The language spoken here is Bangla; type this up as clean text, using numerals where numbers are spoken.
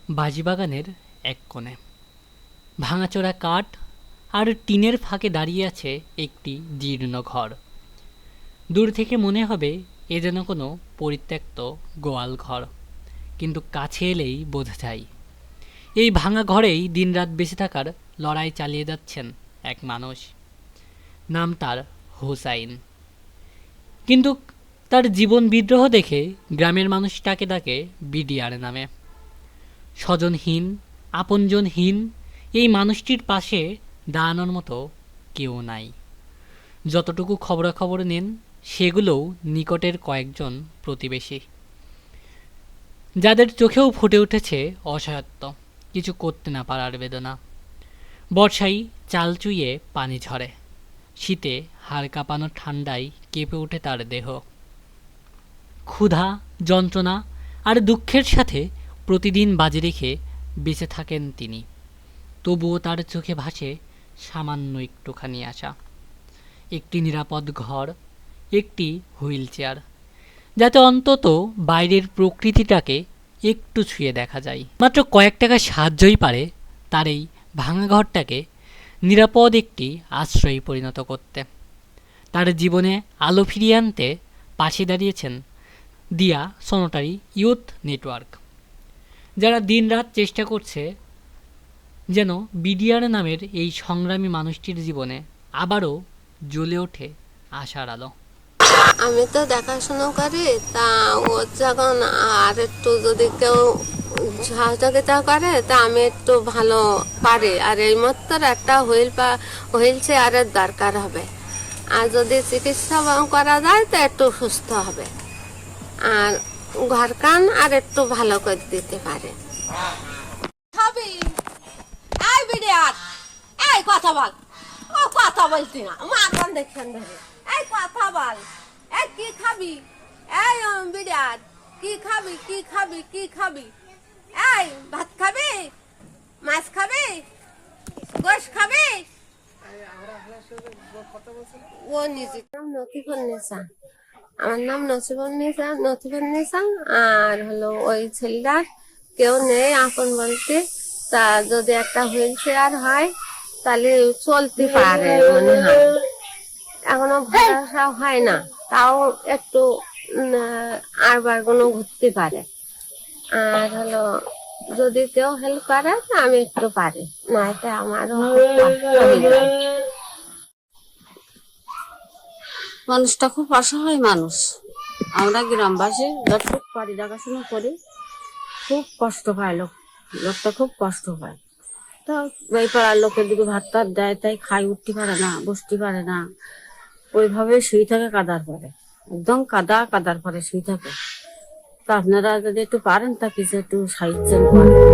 বাজিবাগানের এক কোণে ভাঙাচোরা কাঠ আর টিনের ফাঁকে দাঁড়িয়ে আছে একটি জীর্ণ ঘর। দূর থেকে মনে হবে এ যেন কোনো পরিত্যক্ত গোয়াল ঘর, কিন্তু কাছে এলেই বোঝা যায় এই ভাঙা ঘরেই দিনরাত বেঁচে থাকার লড়াই চালিয়ে যাচ্ছেন এক মানুষ। নাম তার হোসাইন, কিন্তু তার জীবন বিদ্রোহ দেখে গ্রামের মানুষ তাকে ডাকে বিডিআর নামে। স্বজনহীন, আপনজনহীন এই মানুষটির পাশে দাঁড়ানোর মতো কেউ নাই। যতটুকু খবরাখবর নেন সেগুলোও নিকটের কয়েকজন প্রতিবেশী, যাদের চোখেও ফুটে উঠেছে অসহায়ত্ব, কিছু করতে না পারার বেদনা। বর্ষায় চাল চুইয়ে পানি ঝরে, শীতে হাড় কাঁপানো ঠান্ডায় কেঁপে ওঠে তার দেহ। ক্ষুধা, যন্ত্রণা আর দুঃখের সাথে প্রতিদিন বাজি রেখে বেঁচে থাকেন তিনি। তবুও তার চোখে ভাসে সামান্য একটুখানি আশা, একটি নিরাপদ ঘর, একটি হুইল চেয়ার, যাতে অন্তত বাইরের প্রকৃতিটাকে একটু ছুঁয়ে দেখা যায়। মাত্র কয়েক টাকা সাহায্যই পারে তার এই ভাঙা ঘরটাকে নিরাপদ একটি আশ্রয়ে পরিণত করতে। তার জীবনে আলো ফিরিয়ে আনতে পাশে দাঁড়িয়েছেন দিয়া সনটারি ইউথ নেটওয়ার্ক, যারা দিনরাত চেষ্টা করছে যেন বিডিআর নামের এই সংগ্রামী মানুষটির জীবনে আবারও জ্বলে ওঠে আশার আলো। আমি তো দেখাশোনা করি, তা ও যখন আর একটু যদি কেউ সহযোগিতা করে তা আমি একটু ভালো পারি। আর এই মাত্র একটা হুইল চেয়ারের দরকার হবে, আর যদি চিকিৎসা করা যায় তো একটু সুস্থ হবে, আর ঘর কান আর একটু ভালো করে দিতে পারে। এই বিডিআর, এই কথা বল। ও কথা বলছি না, মারবান দেখছেন ধরে। এই কথা বল, এই কি খাবি? এই বিডিআর, কি খাবি? কি খাবি? কি খাবি? এই ভাত খাবি? মাছ খাবি? গোশ খাবি? ও নিজে নাম নথিফুন্নেসা, আমার নাম নথিফুন্নেসা। আর হলো ওই ছেলেটার কেউ নেই আপন বলতে, তা যদি একটা হুইল চেয়ার হয় তাহলে চলতে পারে মনে হয়। এখনো ভরসা হয় না, তাও একটু আরবার কোনো ঘুরতে পারে। আর হলো যদি কেউ হেল্প করে আমি একটু পারি, নয়তো আমারও মানুষটা খুব অসহায় মানুষ। আমরা গ্রামবাসী যতটুকু পারি দেখাশোনা করি, খুব কষ্ট পায় লোকটা খুব কষ্ট পায়। তা এই পাড়ার লোকের দিকে ভাত টাত দেয়, তাই খাই উঠতে পারে না, বসতে পারে না, ওইভাবে শুয়ে থাকে কাদার পরে, একদম কাদার পরে শুয়ে থাকে। তা আপনারা যদি একটু পারেন তা কিছু একটু সাহায্য করেন।